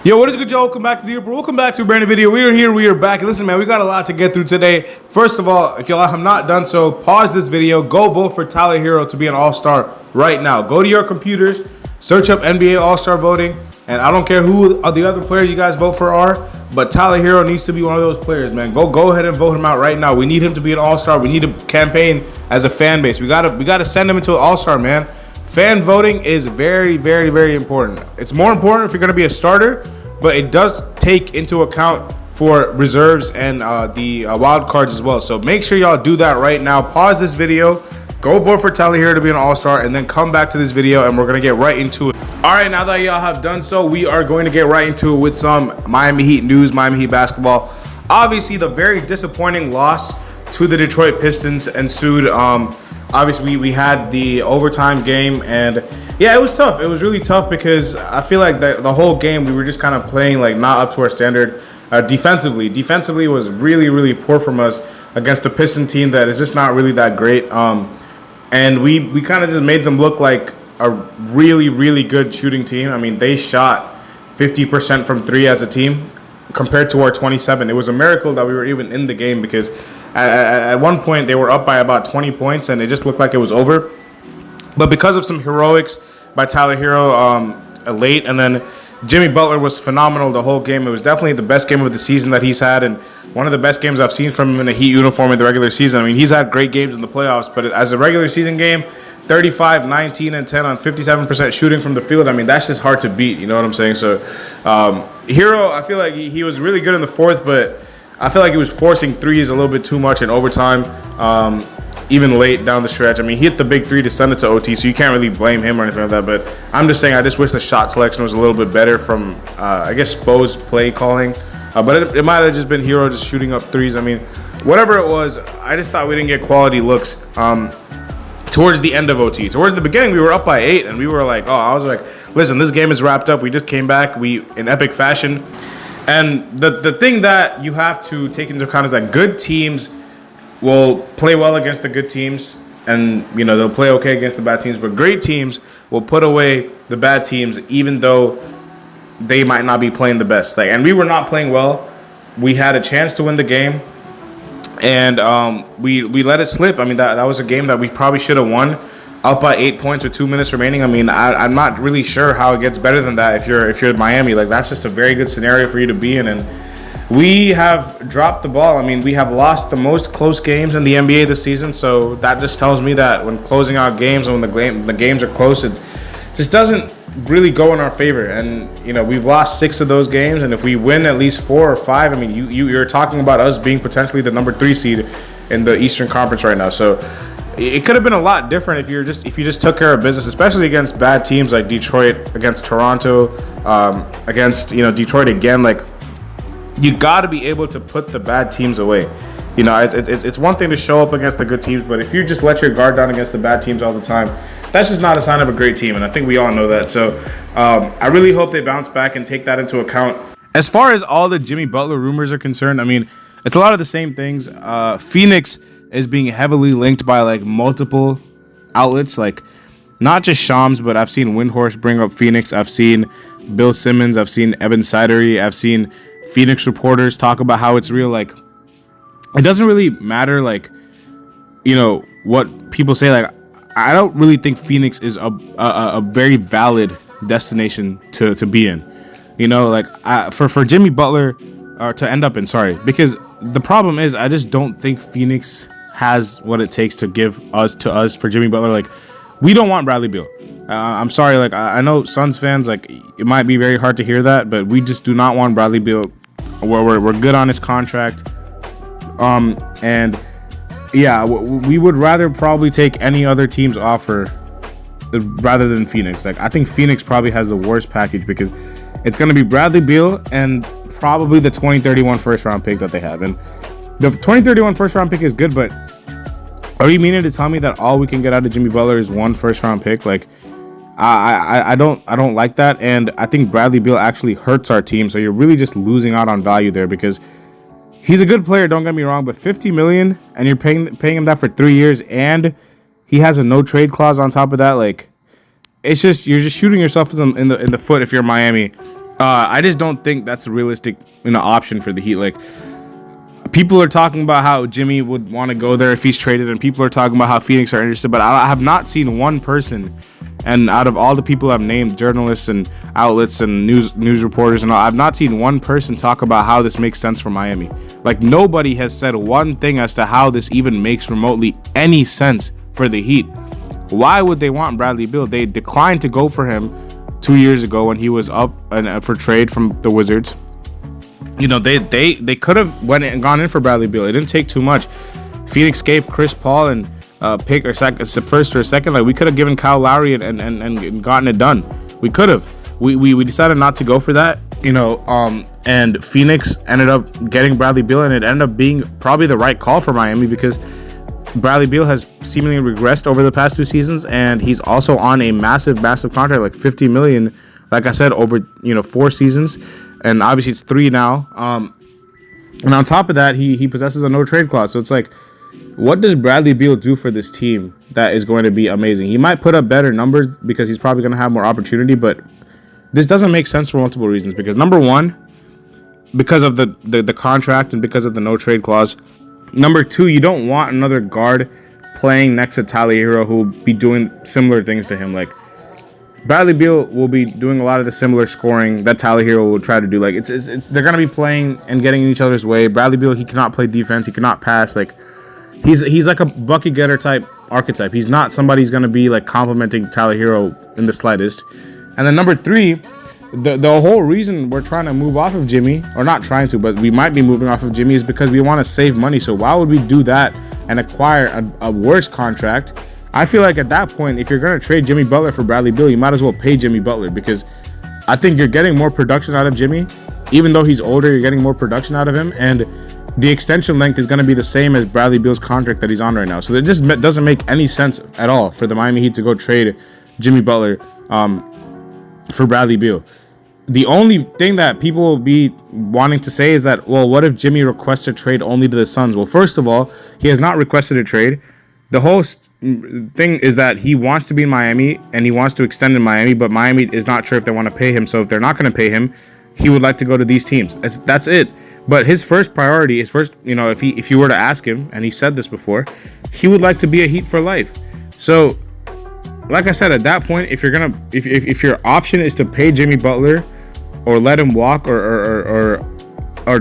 Yo, what is good, y'all? Welcome back to the Airport. Welcome back to a brand new video. We are here. We are back. Listen, man, we got a lot to get through today. First of all, if y'all have not done so, pause this video. Go vote for Tyler Hero to be an All-Star right now. Go to your computers, search up NBA All-Star voting, and I don't care who the other players you guys vote for are, but Tyler Hero needs to be one of those players, man. Go ahead and vote him out right now. We need him to be an All-Star. We need to campaign as a fan base. We gotta send him into an All-Star, man. Fan voting is very, very, very important. It's more important if you're gonna be a starter, but it does take into account for reserves and the wild cards as well. So make sure y'all do that right now. Pause this video, go vote for Tyler Hero to be an All-Star, and then come back to this video and we're gonna get right into it. All right, now that y'all have done so, we are going to get right into it with some Miami Heat news, Miami Heat basketball. Obviously, the very disappointing loss to the Detroit Pistons ensued. Obviously, we had the overtime game, and yeah, it was tough. It was really tough because I feel like the whole game we were just kind of playing like not up to our standard. Defensively was really, really poor from us against a Piston team that is just not really that great. And we kind of just made them look like a really, really good shooting team. I mean, they shot 50% from three as a team compared to our 27. It was a miracle that we were even in the game because at one point they were up by about 20 points and it just looked like it was over. But because of some heroics by Tyler Hero late, and then Jimmy Butler was phenomenal the whole game. It was definitely the best game of the season that he's had, and one of the best games I've seen from him in a Heat uniform in the regular season. I mean, he's had great games in the playoffs, but as a regular season game, 35, 19, and 10 on 57% shooting from the field, I mean, that's just hard to beat, you know what I'm saying? So, Hero, I feel like he was really good in the fourth, but I feel like he was forcing threes a little bit too much in overtime, even late down the stretch. I mean, he hit the big three to send it to OT, so you can't really blame him or anything like that, but I'm just saying I just wish the shot selection was a little bit better from, I guess, Spo's play calling, but it might have just been Hero just shooting up threes. I mean, whatever it was, I just thought we didn't get quality looks. Towards the end of OT. Towards the beginning, we were up by 8, and we were like, I was like, listen, this game is wrapped up. We just came back, in epic fashion. And the thing that you have to take into account is that good teams will play well against the good teams, and, you know, they'll play okay against the bad teams, but great teams will put away the bad teams, even though they might not be playing the best. And we were not playing well. We had a chance to win the game. And we let it slip. I mean, that was a game that we probably should have won, up by 8 points with 2 minutes remaining. I mean, I'm not really sure how it gets better than that if you're Miami. Like, that's just a very good scenario for you to be in. And we have dropped the ball. I mean, we have lost the most close games in the NBA this season. So that just tells me that when closing out games and when the games are close, it just doesn't really go in our favor. And, you know, we've lost 6 of those games, and if we win at least 4 or 5, I mean, you're talking about us being potentially the number 3 seed in the Eastern Conference right now. So it could have been a lot different if you just took care of business, especially against bad teams like Detroit, against Toronto, against, you know, Detroit again. Like, you got to be able to put the bad teams away. You know, it's one thing to show up against the good teams, but if you just let your guard down against the bad teams all the time, that's just not a sign of a great team, and I think we all know that. So I really hope they bounce back and take that into account. As far as all the Jimmy Butler rumors are concerned, I mean, it's a lot of the same things. Phoenix is being heavily linked by, like, multiple outlets, like not just Shams, but I've seen Windhorst bring up Phoenix. I've seen Bill Simmons. I've seen Evan Sidery. I've seen Phoenix reporters talk about how it's real. Like, it doesn't really matter, like, you know, what people say. Like, I don't really think Phoenix is a very valid destination to be in. You know, like, for Jimmy Butler or to end up in, because the problem is I just don't think Phoenix has what it takes to give us for Jimmy Butler. Like, we don't want Bradley Beal. I'm sorry, like, I know Suns fans, like, it might be very hard to hear that, but we just do not want Bradley Beal. We're good on his contract. And yeah, we would rather probably take any other team's offer rather than Phoenix. Like, I think Phoenix probably has the worst package because it's going to be Bradley Beal and probably the 2031 first round pick that they have. And the 2031 first round pick is good, but are you meaning to tell me that all we can get out of Jimmy Butler is one first round pick? Like, I don't like that, and I think Bradley Beal actually hurts our team. So you're really just losing out on value there because he's a good player, don't get me wrong, but $50 million and you're paying him that for 3 years, and he has a no trade clause on top of that. Like, it's just, you're just shooting yourself in the foot if you're Miami. I just don't think that's a realistic, option for the Heat. Like, people are talking about how Jimmy would want to go there if he's traded, and people are talking about how Phoenix are interested, but I have not seen one person, and out of all the people I've named, journalists and outlets and news reporters and all, I've not seen one person talk about how this makes sense for Miami. Like, nobody has said one thing as to how this even makes remotely any sense for the Heat. Why would they want Bradley Beal? They declined to go for him 2 years ago when he was up for trade from the Wizards. They could have gone in for Bradley Beal. It didn't take too much. Phoenix gave Chris Paul and pick or first or second. Like, we could have given Kyle Lowry and gotten it done. We could have. We decided not to go for that. And Phoenix ended up getting Bradley Beal, and it ended up being probably the right call for Miami because Bradley Beal has seemingly regressed over the past 2 seasons, and he's also on a massive contract, like $50 million. Like I said, over 4 seasons. And obviously it's 3 now. And on top of that, he possesses a no trade clause. So it's like, what does Bradley Beal do for this team that is going to be amazing? He might put up better numbers because he's probably going to have more opportunity, but this doesn't make sense for multiple reasons. Because number one, because of the contract and because of the no trade clause. Number two, you don't want another guard playing next to Tyler Hero who will be doing similar things to him. Like, Bradley Beal will be doing a lot of the similar scoring that Tyler Hero will try to do. Like, they're gonna be playing and getting in each other's way. Bradley Beal, he cannot play defense. He cannot pass. Like, he's like a bucket getter type archetype. He's not somebody who's gonna be like complimenting Tyler Hero in the slightest. And then number three, the whole reason we're trying to move off of Jimmy, or not trying to, but we might be moving off of Jimmy, is because we want to save money. So why would we do that and acquire a worse contract? I feel like at that point, if you're going to trade Jimmy Butler for Bradley Beal, you might as well pay Jimmy Butler, because I think you're getting more production out of Jimmy. Even though he's older, you're getting more production out of him, and the extension length is going to be the same as Bradley Beal's contract that he's on right now. So it just doesn't make any sense at all for the Miami Heat to go trade Jimmy Butler for Bradley Beal. The only thing that people will be wanting to say is that, well, what if Jimmy requests a trade only to the Suns? Well, first of all, he has not requested a trade. The whole thing is that he wants to be in Miami and he wants to extend in Miami, but Miami is not sure if they want to pay him. So if they're not going to pay him, he would like to go to these teams. That's it. But his first priority is if you were to ask him, and he said this before, he would like to be a Heat for life. So, like I said, at that point, if your option is to pay Jimmy Butler or let him walk or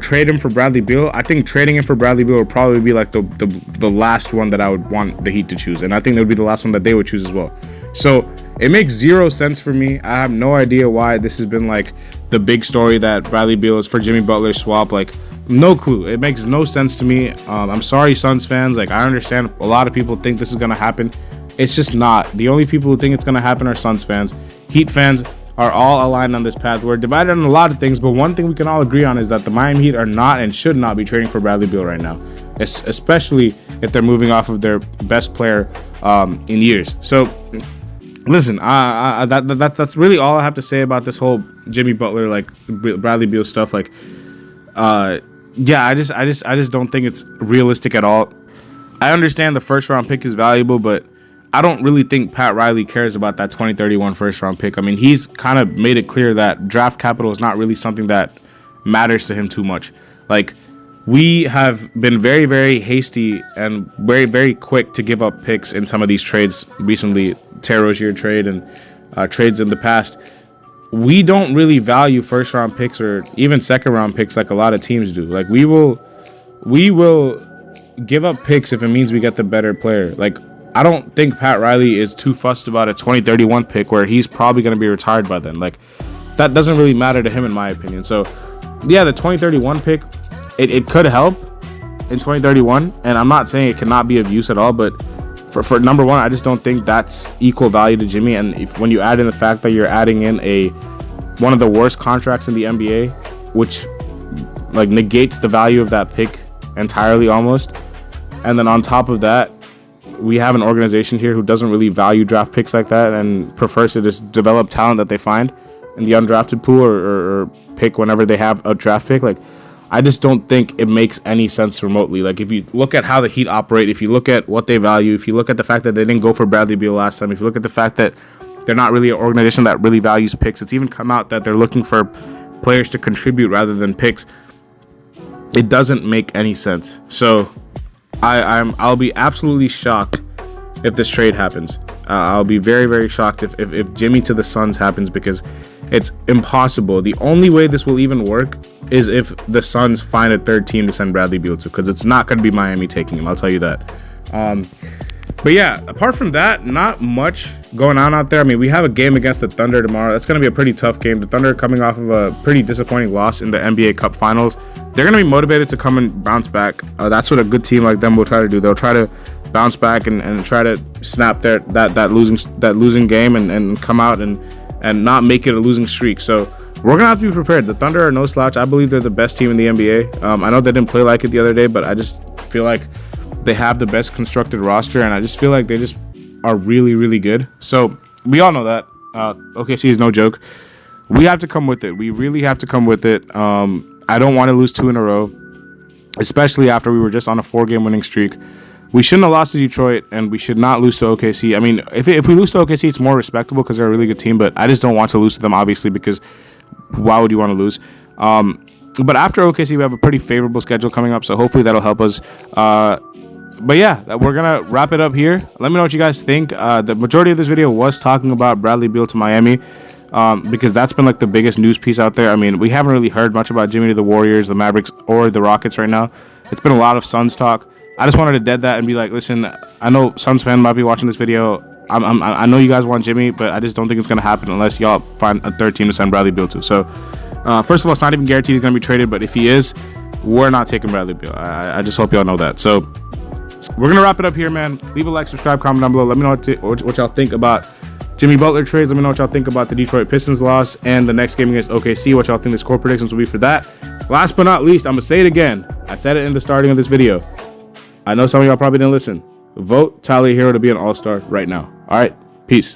trade him for Bradley Beal, I think trading him for Bradley Beal would probably be like the last one that I would want the Heat to choose. And I think that would be the last one that they would choose as well. So it makes zero sense for me. I have no idea why this has been like the big story that Bradley Beal is for Jimmy Butler swap. Like, no clue. It makes no sense to me. I'm sorry, Suns fans. Like, I understand a lot of people think this is going to happen. It's just not. The only people who think it's going to happen are Suns fans. Heat fans are all aligned on this path. We're divided on a lot of things, but one thing we can all agree on is that the Miami Heat are not and should not be trading for Bradley Beal right now, especially if they're moving off of their best player in years. So, listen, that's really all I have to say about this whole Jimmy Butler, like, Bradley Beal stuff. Like, yeah, I just don't think it's realistic at all. I understand the first round pick is valuable, but I don't really think Pat Riley cares about that 2031 first round pick. I mean, he's kind of made it clear that draft capital is not really something that matters to him too much. Like, we have been very, very hasty and very, very quick to give up picks in some of these trades recently, Terry Rozier trade and trades in the past. We don't really value first round picks or even second round picks like a lot of teams do. Like, we will give up picks if it means we get the better player. Like, I don't think Pat Riley is too fussed about a 2031 pick where he's probably going to be retired by then. Like, that doesn't really matter to him, in my opinion. So, yeah, the 2031 pick, it could help in 2031, and I'm not saying it cannot be of use at all, but for number one, I just don't think that's equal value to Jimmy. And when you add in the fact that you're adding in one of the worst contracts in the NBA, which like negates the value of that pick entirely almost, and then on top of that, we have an organization here who doesn't really value draft picks like that and prefers to just develop talent that they find in the undrafted pool or pick whenever they have a draft pick. Like, I just don't think it makes any sense remotely. Like, if you look at how the Heat operate, if you look at what they value, if you look at the fact that they didn't go for Bradley Beal last time, if you look at the fact that they're not really an organization that really values picks, it's even come out that they're looking for players to contribute rather than picks, it doesn't make any sense. So I'll be absolutely shocked if this trade happens. I'll be very, very shocked if Jimmy to the Suns happens, because it's impossible. The only way this will even work is if the Suns find a third team to send Bradley Beal to, because it's not going to be Miami taking him. I'll tell you that. But yeah, apart from that, not much going on out there. I mean, we have a game against the Thunder tomorrow. That's going to be a pretty tough game. The Thunder are coming off of a pretty disappointing loss in the NBA Cup Finals. They're going to be motivated to come and bounce back. That's what a good team like them will try to do. They'll try to bounce back and try to snap that losing game and come out and not make it a losing streak. So we're gonna have to be prepared. The Thunder are no slouch. I believe they're the best team in the NBA. I know they didn't play like it the other day, but I just feel like they have the best constructed roster, and I just feel like they just are really, really good. So we all know that OKC is no joke. We have to come with it. We really have to come with it. I don't want to lose 2 in a row, especially after we were just on a 4-game winning streak. We shouldn't have lost to Detroit, and we should not lose to OKC. I mean, if we lose to OKC, it's more respectable because they're a really good team, but I just don't want to lose to them, obviously, because why would you want to lose? But after OKC, we have a pretty favorable schedule coming up, so hopefully that'll help us. But yeah, we're going to wrap it up here. Let me know what you guys think. The majority of this video was talking about Bradley Beal to Miami, because that's been like the biggest news piece out there. I mean, we haven't really heard much about Jimmy to the Warriors, the Mavericks, or the Rockets right now. It's been a lot of Suns talk. I just wanted to dead that and be like, listen, I know Suns fan might be watching this video. I know you guys want Jimmy, but I just don't think it's going to happen unless y'all find a third team to send Bradley Beal to. So, first of all, it's not even guaranteed he's going to be traded, but if he is, we're not taking Bradley Beal. I just hope y'all know that. So, we're going to wrap it up here, man. Leave a like, subscribe, comment down below. Let me know what y'all think about Jimmy Butler trades. Let me know what y'all think about the Detroit Pistons loss and the next game against OKC, what y'all think the score predictions will be for that. Last but not least, I'm going to say it again. I said it in the starting of this video. I know some of y'all probably didn't listen. Vote Tyler Hero to be an all-star right now. All right. Peace.